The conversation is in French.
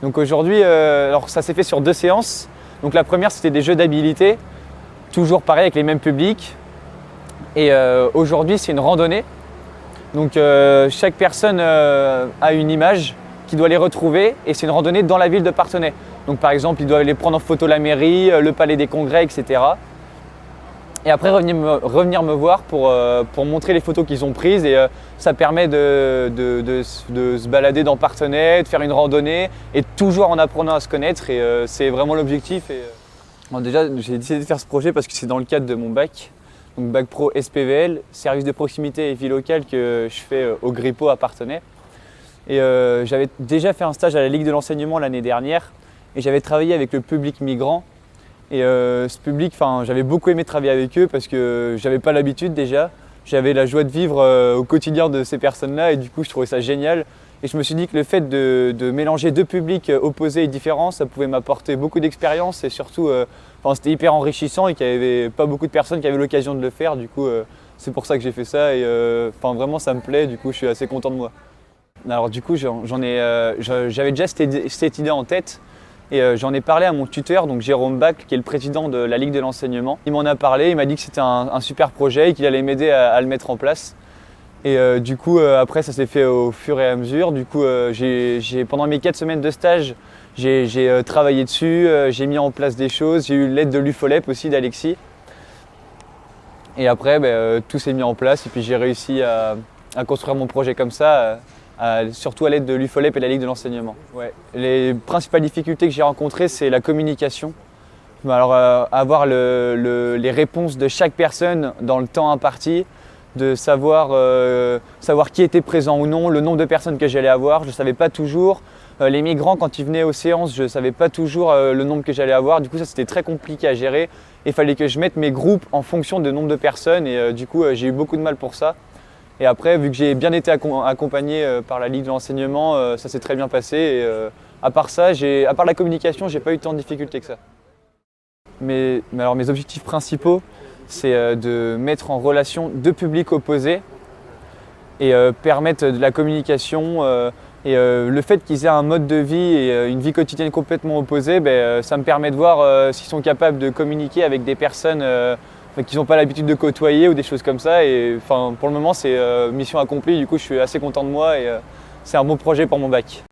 Donc aujourd'hui, alors ça s'est fait sur 2 séances. Donc la première, c'était des jeux d'habilité, toujours pareil avec les mêmes publics. Et aujourd'hui, c'est une randonnée. Donc chaque personne a une image qui doit les retrouver et c'est une randonnée dans la ville de Parthenay. Donc par exemple, ils doivent aller prendre en photo la mairie, le palais des congrès, etc. Et après revenir me voir pour montrer les photos qu'ils ont prises et ça permet de se balader dans Parthenay, de faire une randonnée et toujours en apprenant à se connaître et c'est vraiment l'objectif. Bon, déjà j'ai décidé de faire ce projet parce que c'est dans le cadre de mon bac, donc bac pro SPVL, service de proximité et vie locale que je fais au Grippo à Parthenay. Et j'avais déjà fait un stage à la Ligue de l'enseignement l'année dernière et j'avais travaillé avec le public migrant. Et ce public, j'avais beaucoup aimé travailler avec eux parce que j'avais pas l'habitude déjà. J'avais la joie de vivre au quotidien de ces personnes-là et du coup je trouvais ça génial. Et je me suis dit que le fait de mélanger 2 publics opposés et différents, ça pouvait m'apporter beaucoup d'expérience et surtout c'était hyper enrichissant et qu'il n'y avait pas beaucoup de personnes qui avaient l'occasion de le faire. Du coup c'est pour ça que j'ai fait ça et vraiment ça me plaît, du coup je suis assez content de moi. Alors du coup j'avais déjà cette idée en tête. Et j'en ai parlé à mon tuteur, donc Jérôme Bach, qui est le président de la Ligue de l'enseignement. Il m'en a parlé, il m'a dit que c'était un super projet et qu'il allait m'aider à le mettre en place. Et du coup, après, ça s'est fait au fur et à mesure. Du coup, pendant mes 4 semaines de stage, j'ai travaillé dessus, j'ai mis en place des choses. J'ai eu l'aide de l'UFOLEP aussi, d'Alexis. Et après, tout s'est mis en place et puis j'ai réussi à construire mon projet comme ça. Surtout à l'aide de l'UFOLEP et la Ligue de l'enseignement. Ouais. Les principales difficultés que j'ai rencontrées, c'est la communication. Alors, avoir les réponses de chaque personne dans le temps imparti, de savoir qui était présent ou non, le nombre de personnes que j'allais avoir, je ne savais pas toujours. Les migrants, quand ils venaient aux séances, je ne savais pas toujours le nombre que j'allais avoir. Du coup, ça c'était très compliqué à gérer. Il fallait que je mette mes groupes en fonction du nombre de personnes et du coup, j'ai eu beaucoup de mal pour ça. Et après, vu que j'ai bien été accompagné par la Ligue de l'enseignement, ça s'est très bien passé. Et, à part ça, à part la communication, j'ai pas eu tant de difficultés que ça. Mais alors mes objectifs principaux, c'est de mettre en relation 2 publics opposés et permettre de la communication. Et le fait qu'ils aient un mode de vie et une vie quotidienne complètement opposée, ça me permet de voir s'ils sont capables de communiquer avec des personnes qu'ils n'ont pas l'habitude de côtoyer ou des choses comme ça. Et pour le moment, c'est mission accomplie. Du coup, je suis assez content de moi et c'est un bon projet pour mon bac.